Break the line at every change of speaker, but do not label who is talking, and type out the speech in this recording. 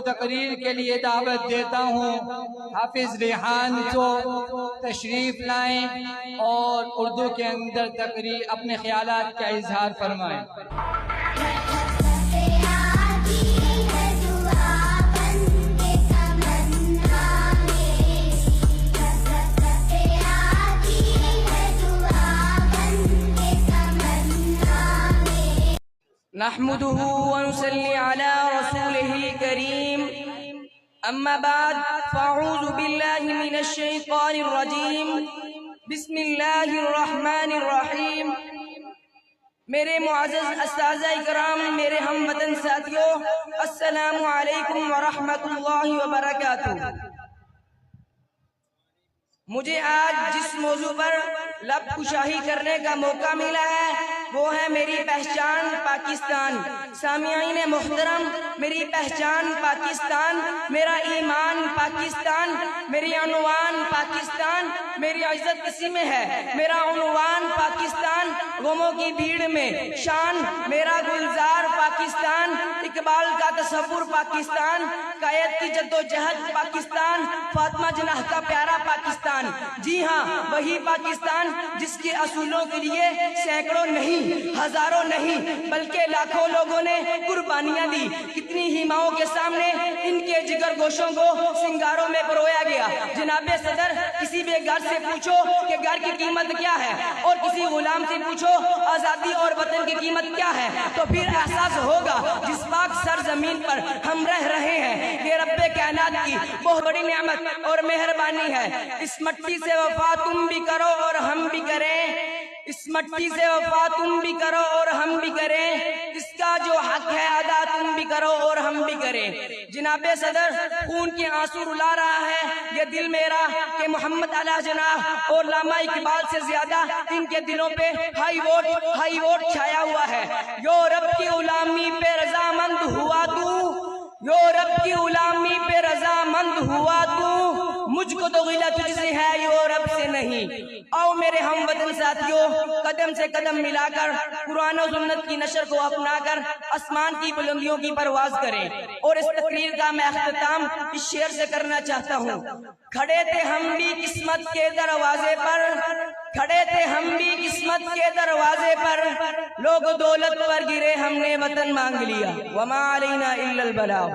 تقریر کے لیے دعوت دیتا ہوں حافظ ریحان کو تشریف لائیں اور اردو کے اندر تقریر اپنے خیالات کا اظہار فرمائیں۔
نحمده ونصلي على رسوله الكريم أما بعد فأعوذ بالله من الشيطان الرجيم بسم الله الرحمن الرحيم۔ میرے معزز اساتذہ کرام، میرے ہم وطن ساتھیوں، السلام علیکم ورحمۃ اللہ وبرکاتہ۔ مجھے آج جس موضوع پر لب کشائی کرنے کا موقع ملا ہے وہ ہے میری پہچان پاکستان۔ سامعین محترم، میری پہچان پاکستان، میرا ایمان پاکستان، میری عنوان پاکستان، میری عزت اسی میں ہے۔ میرا عنوان پاکستان، غموں کی بھیڑ میں شان، میرا گلزار پاکستان، اقبال کا تصور پاکستان، قائد کی جدوجہد پاکستان، فاطمہ جناح کا پیارا پاکستان۔ جی ہاں، وہی پاکستان جس کے اصولوں کے لیے سینکڑوں نہیں، ہزاروں نہیں بلکہ لاکھوں لوگوں نے قربانیاں دی۔ کتنی ہی ماؤں کے سامنے ان کے جگر گوشوں کو سنگاروں میں پرویا گیا۔ جناب صدر، کسی بھی گھر سے پوچھو کہ گھر کی قیمت کیا ہے اور کسی غلام سے پوچھو آزادی اور وطن کی قیمت کیا ہے، تو پھر احساس ہوگا جس پاک سرزمین پر ہم رہ رہے ہیں یہ رب کائنات کی بہت بڑی نعمت اور مہربانی ہے۔ اس مٹی سے وفا تم بھی کرو اور ہم بھی کریں، اس مٹی سے وفا تم بھی کرو اور ہم بھی کریں، اس کا جو حق ہے ادا تم بھی کرو اور ہم بھی کریں۔ جناب صدر، خون کے آنسو رلا رہا ہے یہ دل میرا کہ محمد علی جناح اور علامہ اقبال سے زیادہ ان کے دلوں پہ ہائی ووٹ چھایا ہوا ہے۔ یورپ کی غلامی پہ رضامند ہوا تو، یورپ کی غلامی پہ رضامند ہوا تو، مجھ کو تو غلہ تجھ سے ہے یورپ سے نہیں۔ آؤ میرے ہم وطن ساتھیوں، قدم سے قدم ملا کر قرآن و سنت کی نشر کو اپنا کر آسمان کی بلندیوں کی پرواز کریں۔ اور اس تقریر کا میں اختتام اس شعر سے کرنا چاہتا ہوں۔ کھڑے تھے ہم بھی قسمت کے دروازے پر، کھڑے تھے ہم بھی قسمت کے دروازے پر، لوگ دولت پر گرے ہم نے وطن مانگ لیا، وما علینا الا البلاغ۔